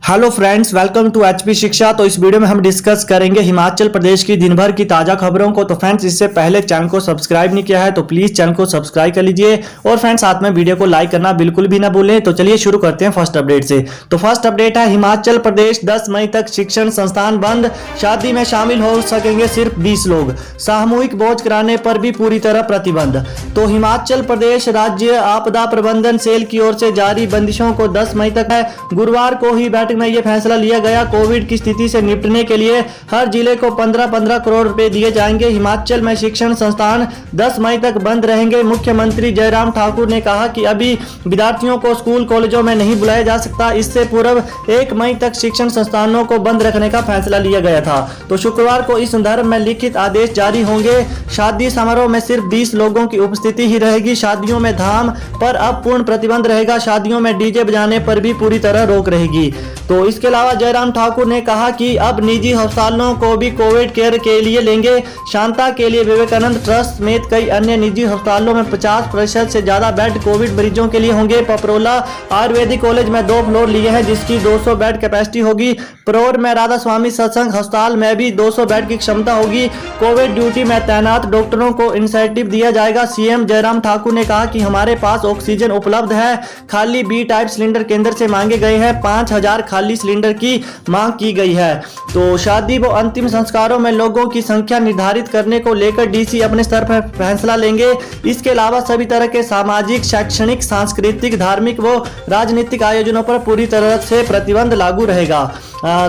Hello friends, welcome to HP Shiksha. तो इस video में हम डिस्कस करेंगे हिमाचल प्रदेश की दिन भर की ताज़ा खबरों को। तो फ्रेंड्स, इससे पहले चैनल को सब्सक्राइब नहीं किया है तो प्लीज़ चैनल को सब्सक्राइब कर लीजिए और फ्रेंड्स साथ में वीडियो को लाइक करना बिल्कुल भी ना भूलें। तो चलिए शुरू करते हैं फर्स्ट अपडेट से। तो फर्स्ट अपडेट है, हिमाचल प्रदेश 10 मई तक शिक्षण संस्थान बंद, शादी में शामिल हो सकेंगे सिर्फ 20 लोग, सामूहिक भोज कराने पर भी पूरी तरह प्रतिबंध। तो हिमाचल प्रदेश राज्य आपदा प्रबंधन सेल की ओर से जारी बंदिशों को 10 मई तक है। गुरुवार को ही बैठक में यह फैसला लिया गया। कोविड की स्थिति से निपटने के लिए हर जिले को 15-15 करोड़ रुपए दिए जाएंगे। हिमाचल में शिक्षण संस्थान 10 मई तक बंद रहेंगे। मुख्यमंत्री जयराम ठाकुर ने कहा कि अभी विद्यार्थियों को स्कूल कॉलेजों में नहीं बुलाया जा सकता। इससे पूर्व 1 मई तक शिक्षण संस्थानों को बंद रखने का फैसला लिया गया था। तो शुक्रवार को इस संदर्भ में लिखित आदेश जारी होंगे। शादी समारोह में सिर्फ 20 लोगों की उपस्थिति ही रहेगी। शादियों में धाम पर अब पूर्ण प्रतिबंध रहेगा। शादियों में डीजे बजाने पर भी पूरी तरह रोक रहेगी। तो इसके अलावा जयराम ठाकुर ने कहा कि अब निजी अस्पतालों को भी कोविड केयर के लिए लेंगे। शांता के लिए विवेकानंद ट्रस्ट समेत कई अन्य निजी अस्पतालों में 50% से ज्यादा बेड कोविड मरीजों के लिए होंगे। पपरोला आयुर्वेदिक कॉलेज में 2 फ्लोर लिए हैं जिसकी 200 बेड कैपेसिटी होगी। परोर में राधा स्वामी सत्संग अस्पताल में भी 200 बेड की क्षमता होगी। कोविड ड्यूटी में तैनात डॉक्टरों को इंसेंटिव दिया जाएगा। सीएम जयराम ठाकुर ने कहा कि हमारे पास ऑक्सीजन उपलब्ध है। खाली बी टाइप सिलेंडर केंद्र से मांगे गए हैं। 5000 खाली सिलेंडर की मांग की गई है। तो शादी व अंतिम संस्कारों में लोगों की संख्या निर्धारित करने को लेकर डीसी अपने स्तर पर फैसला लेंगे। इसके अलावा सभी तरह के सामाजिक, शैक्षणिक, सांस्कृतिक, धार्मिक व राजनीतिक आयोजनों पर पूरी तरह से प्रतिबंध लागू रहेगा।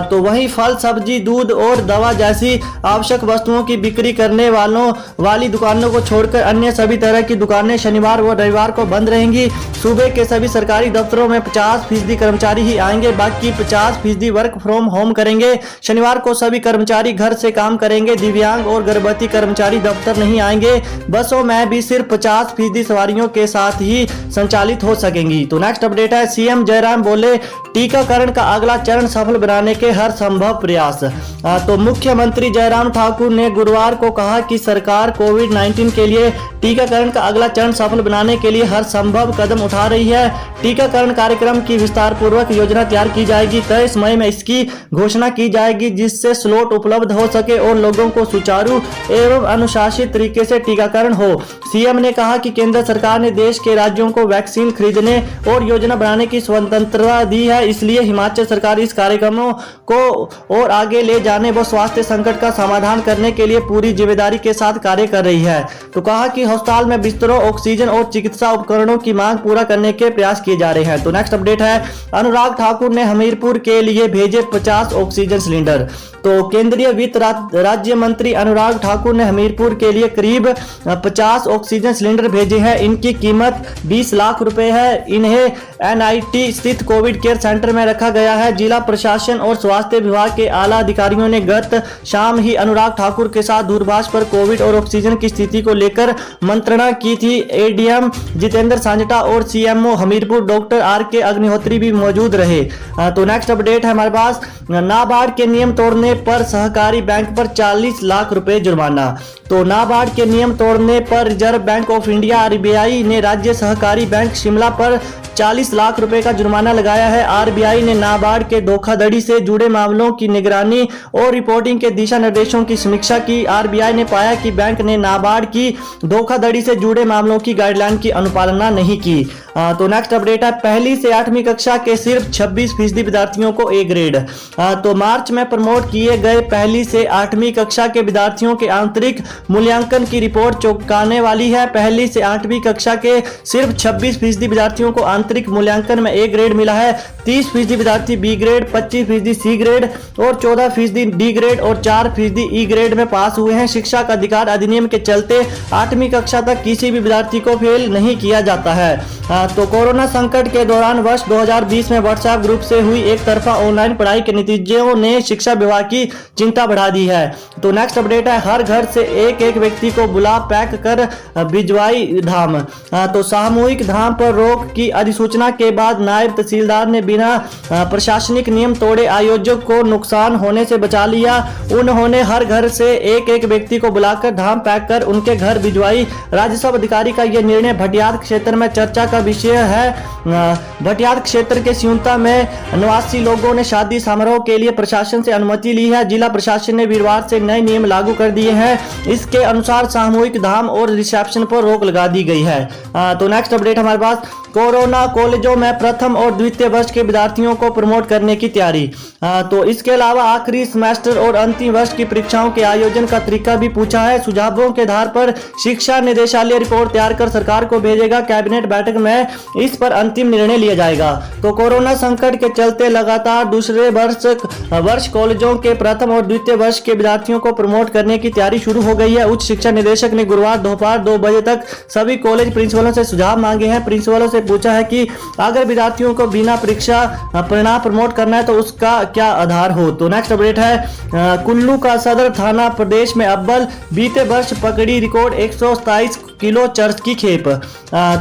तो वहीं फल, सब्जी, दूध और दवा जैसी आवश्यक वस्तुओं की बिक्री करने वाली दुकानों को छोड़कर अन्य सभी तरह की दुकानें शनिवार व रविवार को बंद रहेंगी। सूबे के सभी सरकारी दफ्तरों में 50% कर्मचारी ही आएंगे, बाकी 50% वर्क फ्रॉम होम करेंगे। शनिवार को सभी कर्मचारी घर से काम करेंगे। दिव्यांग और गर्भवती कर्मचारी दफ्तर नहीं आएंगे। बसों में भी सिर्फ 50% सवारियों के साथ ही संचालित हो सकेंगी। तो नेक्स्ट अपडेट है, सीएम जयराम बोले टीकाकरण का अगला चरण सफल बनाने के हर संभव प्रयास। तो मुख्यमंत्री जयराम ठाकुर ने गुरुवार को कहा कि सरकार कोविड-19 के लिए टीकाकरण का अगला चरण सफल बनाने के लिए हर संभव कदम उठा रही है। टीकाकरण कार्यक्रम की विस्तार पूर्वक योजना तैयार की जाएगी। 23 मई में इसकी घोषणा की जाएगी जिससे स्लॉट उपलब्ध हो सके और लोगों को सुचारू एवं अनुशासित तरीके से टीकाकरण हो। सीएम ने कहा कि केंद्र सरकार ने देश के राज्यों को वैक्सीन खरीदने और योजना बनाने की स्वतंत्रता दी है, इसलिए हिमाचल सरकार इस कार्यक्रमों को और आगे ले जाने व स्वास्थ्य संकट का समाधान करने के लिए पूरी जिम्मेदारी के साथ कार्य कर रही है। तो कहा कि अस्पताल में बिस्तरों, ऑक्सीजन और चिकित्सा उपकरणों की मांग पूरा करने के प्रयास किए जा रहे हैं। तो नेक्स्ट अपडेट है, अनुराग ठाकुर ने हमीरपुर के लिए भेजे 50 ऑक्सीजन सिलेंडर। तो केंद्रीय वित्त राज्य मंत्री अनुराग ठाकुर ने हमीरपुर के लिए करीब 50 ऑक्सीजन सिलेंडर भेजे हैं। इनकी कीमत 20 लाख रुपए है। इन्हें एनआईटी स्थित कोविड केयर सेंटर में रखा गया है। जिला प्रशासन और स्वास्थ्य विभाग के आला अधिकारियों ने गत शाम ही अनुराग ठाकुर के साथ दूरभाष पर कोविड और ऑक्सीजन की स्थिति को लेकर मंत्रणा की थी। एडीएम जितेंद्र सांजटा और CMO Hamirpur doctor R K. Agnihotri भी मौजूद रहे। तो नेक्स्ट अपडेट है हमारे पास, नाबार्ड के नियम तोड़ने पर सहकारी बैंक पर 40 लाख रुपए जुर्माना। तो नाबार्ड के नियम तोड़ने पर reserve bank of India RBI ने राज्य सहकारी बैंक शिमला पर 40 लाख रुपए का जुर्माना लगाया है। आरबीआई ने नाबार्ड के धोखाधड़ी से जुड़े मामलों की निगरानी और रिपोर्टिंग के दिशा निर्देशों की समीक्षा की। आरबीआई ने पाया कि बैंक ने नाबार्ड की धोखाधड़ी से जुड़े मामलों की गाइडलाइन की अनुपालना नहीं की। तो नेक्स्ट अपडेट है, पहली से 8वीं कक्षा के सिर्फ 26% विद्यार्थियों को ए ग्रेड। तो मार्च में प्रमोट किए गए पहली से 8वीं कक्षा के विद्यार्थियों के आंतरिक मूल्यांकन की रिपोर्ट चौंकाने वाली है। पहली से 8वीं कक्षा के सिर्फ 26% विद्यार्थियों को आंतरिक मूल्यांकन में ए ग्रेड मिला है। 30% विद्यार्थी बी ग्रेड, 25% सी ग्रेड और 14% डी ग्रेड और 4% ई ग्रेड में पास हुए हैं। शिक्षा का अधिकार अधिनियम के चलते 8वीं कक्षा तक किसी भी विद्यार्थी को फेल नहीं किया जाता है। तो कोरोना संकट के दौरान वर्ष 2020 में व्हाट्सएप ग्रुप से हुई एक तरफा ऑनलाइन पढ़ाई के नतीजों ने शिक्षा विभाग की चिंता बढ़ा दी है। तो नेक्स्ट अपडेट है, हर घर से एक व्यक्ति को बुला पैक कर भिजवाई धाम। तो सामूहिक धाम पर रोक की अधिसूचना के बाद नायब तहसीलदार ने बिना प्रशासनिक नियम तोड़े आयोजक को नुकसान होने से बचा लिया। उन्होंने हर घर से एक एक व्यक्ति को बुलाकर धाम पैक कर उनके घर भिजवाई। राजस्व अधिकारी का यह निर्णय भटियात क्षेत्र में चर्चा का विषय है। भटियात क्षेत्र के सियुंता में निवासी लोगों ने शादी समारोह के लिए प्रशासन से अनुमति ली है। जिला प्रशासन ने वीरवार से नए नियम लागू कर दिए हैं। इसके अनुसार सामूहिक धाम और रिसेप्शन पर रोक लगा दी गई है। तो नेक्स्ट अपडेट हमारे पास, कोरोना कॉलेजों में प्रथम और द्वितीय वर्ष के विद्यार्थियों को प्रमोट करने की तैयारी। तो इसके अलावा आखिरी सेमेस्टर और अंतिम वर्ष की परीक्षाओं के आयोजन का तरीका भी पूछा है। सुझावों के आधार पर शिक्षा निदेशालय रिपोर्ट तैयार कर सरकार को भेजेगा। कैबिनेट बैठक में इस पर अंतिम निर्णय लिया जाएगा। तो कोरोना संकट के चलते लगातार दूसरे वर्ष कॉलेजों के प्रथम और द्वितीय वर्ष के विद्यार्थियों को प्रमोट करने की तैयारी शुरू हो गई है। उच्च शिक्षा निदेशक ने गुरुवार दोपहर 2 बजे तक सभी कॉलेज प्रिंसिपलों से सुझाव मांगे हैं। प्रिंसिपलों से पूछा है कि अगर विद्यार्थियों को बिना परीक्षा परिणाम प्रमोट करना है तो उसका क्या आधार हो। तो नेक्स्ट अपडेट है, कुल्लू का सदर थाना प्रदेश में अव्वल, बीते वर्ष पकड़ी रिकॉर्ड 127 किलो चरस की खेप।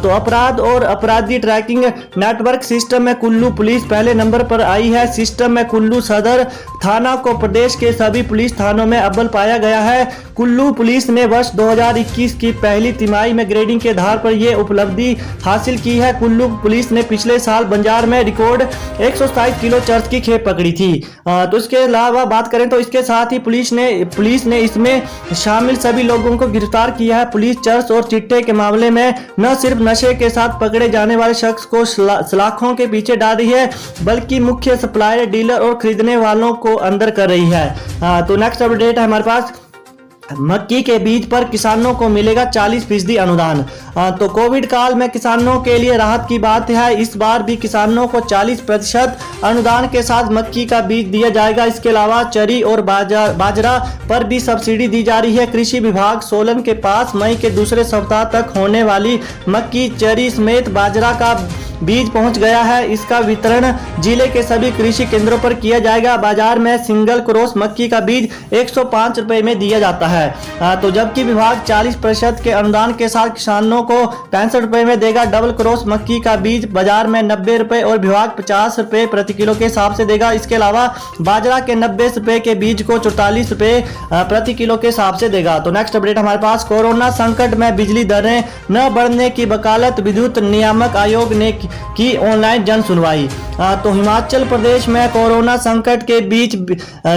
तो अपराध और अपराधी ट्रैकिंग नेटवर्क सिस्टम में कुल्लू पुलिस पहले नंबर पर आई है। सिस्टम में कुल्लू सदर थाना को प्रदेश के सभी पुलिस थानों में अव्वल पाया गया है। कुल्लू पुलिस ने वर्ष 2021 की पहली तिमाही में ग्रेडिंग के आधार पर यह उपलब्धि हासिल की है। कुल्लू पुलिस ने पिछले साल बंजार में रिकॉर्ड 127 किलो चरस की खेप पकड़ी थी। तो इसके अलावा बात करें तो इसके साथ ही पुलिस ने इसमें शामिल सभी लोगों को गिरफ्तार किया है। पुलिस चरस और चिट्टे के मामले में न सिर्फ नशे के साथ पकड़े जाने वाले शख्स को सलाखों के पीछे डाल रही है, बल्कि मुख्य सप्लायर, डीलर और खरीदने वालों को अंदर कर रही है। तो नेक्स्ट अपडेट है हमारे पास, मक्की के बीज पर किसानों को मिलेगा 40% अनुदान। तो कोविड काल में किसानों के लिए राहत की बात है। इस बार भी किसानों को 40% अनुदान के साथ मक्की का बीज दिया जाएगा। इसके अलावा चरी और बाजरा पर भी सब्सिडी दी जा रही है। कृषि विभाग सोलन के पास मई के दूसरे सप्ताह तक होने वाली मक्की, चरी समेत बाजरा का बीज पहुंच गया है। इसका वितरण जिले के सभी कृषि केंद्रों पर किया जाएगा। बाजार में सिंगल क्रॉस मक्की का बीज 105 रुपए में दिया जाता है। तो जबकि विभाग 40% के अनुदान के साथ किसानों को 65 रुपए में देगा। डबल क्रॉस मक्की का बीज बाजार में 90 रुपए और विभाग 50 रुपए प्रति किलो के हिसाब से देगा। इसके अलावा बाजरा के 90 रुपए के बीज को 44 रुपए प्रति किलो के हिसाब से देगा। तो नेक्स्ट अपडेट हमारे पास, कोरोना संकट में बिजली दरें न बढ़ने की वकालत, विद्युत नियामक आयोग ने की ऑनलाइन जन सुनवाई। तो हिमाचल प्रदेश में कोरोना संकट के बीच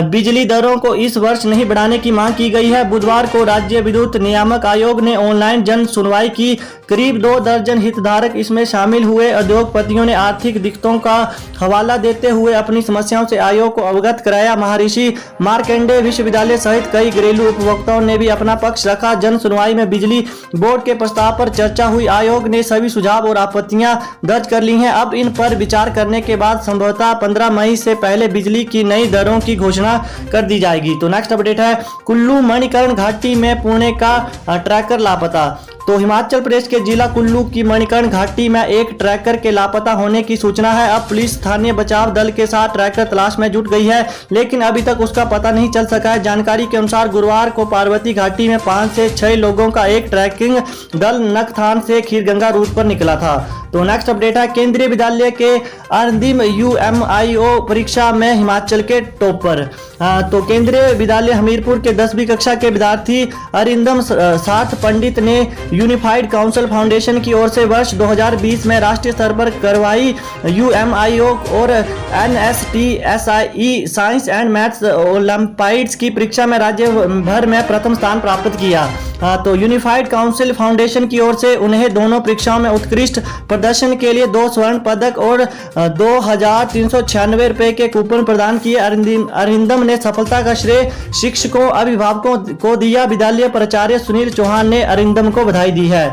बिजली दरों को इस वर्ष नहीं बढ़ाने की मांग की गई है। बुधवार को राज्य विद्युत नियामक आयोग ने ऑनलाइन जन सुनवाई की। करीब 2 दर्जन हितधारक इसमें शामिल हुए। उद्योगपतियों ने आर्थिक दिक्कतों का हवाला देते हुए अपनी समस्याओं से आयोग को अवगत कराया। महर्षि मार्कंडेय विश्वविद्यालय सहित कई घरेलू उपभोक्ताओं ने भी अपना पक्ष रखा। जन सुनवाई में बिजली बोर्ड के प्रस्ताव पर चर्चा हुई। आयोग ने सभी सुझाव और आपत्तियां दर्ज कर ली हैं। अब इन पर विचार करने के बाद संभवतः 15 मई से पहले बिजली की नई दरों की घोषणा कर दी जाएगी। तो नेक्स्ट अपडेट है, कुल्लू मणिकर्ण घाटी में पुणे का ट्रैकर लापता। तो हिमाचल प्रदेश के जिला कुल्लू की मणिकर्ण घाटी में एक ट्रैकर के लापता होने की सूचना है। अब पुलिस स्थानीय बचाव दल के साथ ट्रैकर तलाश में जुट गई है, लेकिन अभी तक उसका पता नहीं चल सका है। जानकारी के अनुसार गुरुवार को पार्वती घाटी में 5 से 6 लोगों का एक ट्रैकिंग दल नखथान से खीरगंगा रूट पर निकला था। तो नेक्स्ट अपडेट है, केंद्रीय विद्यालय के अंतिम UMIO परीक्षा में हिमाचल के टॉपर। तो केंद्रीय विद्यालय हमीरपुर के 10वीं कक्षा के विद्यार्थी अरिंदम साठ पंडित ने यूनिफाइड काउंसिल फाउंडेशन की ओर से वर्ष 2020 में राष्ट्रीय स्तर पर करवाई UMIO और NSTSIE science and maths Olympiads की परीक्षा में राज्य भर में प्रथम स्थान प्राप्त किया। तो यूनिफाइड काउंसिल फाउंडेशन की ओर से उन्हें दोनों परीक्षाओं में उत्कृष्ट प्रदर्शन के लिए 2 स्वर्ण पदक और 2,396 रुपए के कूपन प्रदान किए। अरिंदम ने सफलता का श्रेय शिक्षकों, अभिभावकों को दिया। विद्यालय प्राचार्य सुनील चौहान ने अरिंदम को बधाई दी है।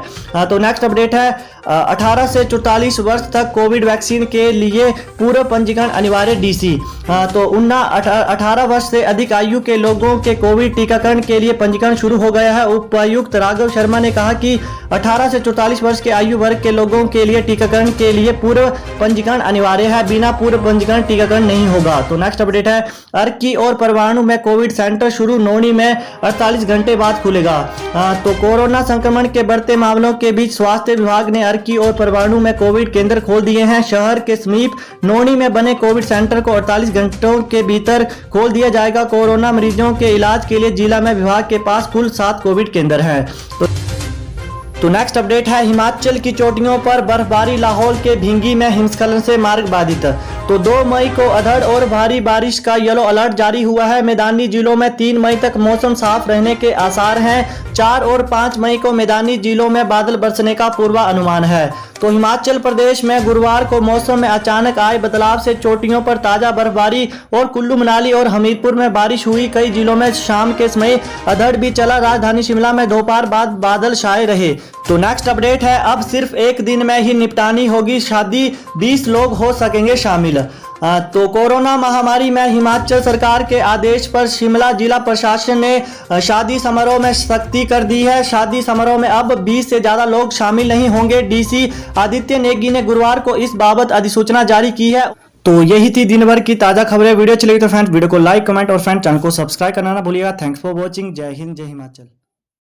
तो नेक्स्ट अपडेट है, 18 से 44 वर्ष तक कोविड वैक्सीन के लिए पूर्व पंजीकरण अनिवार्य DC। तो 18 वर्ष से अधिक आयु के लोगों के कोविड टीकाकरण के लिए पंजीकरण शुरू हो गया है। उपायुक्त राघव शर्मा ने कहा कि 18 से 44 वर्ष के आयु वर्ग के लोगों के लिए टीकाकरण के लिए पूर्व पंजीकरण अनिवार्य है। बिना पूर्व पंजीकरण टीकाकरण नहीं होगा। तो नेक्स्ट अपडेट है, अर्की और परवाणु में कोविड सेंटर शुरू, नौनी में 48 घंटे बाद खुलेगा। तो कोरोना संक्रमण के बढ़ते मामलों के बीच स्वास्थ्य विभाग ने चरकी और परवाणु में कोविड केंद्र खोल दिए हैं। शहर के समीप नोनी में बने कोविड सेंटर को 48 घंटों के भीतर खोल दिया जाएगा। कोरोना मरीजों के इलाज के लिए जिला में विभाग के पास कुल 7 कोविड केंद्र हैं। तो नेक्स्ट अपडेट है हिमाचल की चोटियों पर बर्फबारी, लाहौल के भिंगी में हिमस्खलन से मार्ग बाधित। तो 2 मई को अधड़ और भारी बारिश का येलो अलर्ट जारी हुआ है। मैदानी जिलों में 3 मई तक मौसम साफ रहने के आसार हैं। 4 और 5 मई को मैदानी जिलों में बादल बरसने का पूर्वानुमान है। तो हिमाचल प्रदेश में गुरुवार को मौसम में अचानक आए बदलाव से चोटियों पर ताजा बर्फबारी और कुल्लू मनाली और हमीरपुर में बारिश हुई। कई जिलों में शाम के समय अधड़ भी चला। राजधानी शिमला में दोपहर बाद बादल छाए रहे। तो नेक्स्ट अपडेट है, अब सिर्फ एक दिन में ही निपटानी होगी शादी, 20 लोग हो सकेंगे शामिल। तो कोरोना महामारी में हिमाचल सरकार के आदेश पर शिमला जिला प्रशासन ने शादी समारोह में सख्ती कर दी है। शादी समारोह में अब 20 से ज्यादा लोग शामिल नहीं होंगे। डीसी आदित्य नेगी ने गुरुवार को इस बाबत अधिसूचना जारी की है। तो यही थी दिन भर की ताजा खबरें। वीडियो चलेगी तो फ्रेंड्स वीडियो को लाइक, कमेंट और फ्रेंड चैनल को सब्सक्राइब करना ना भूलिएगा। Thanks for watching. जय हिंद, जय हिमाचल।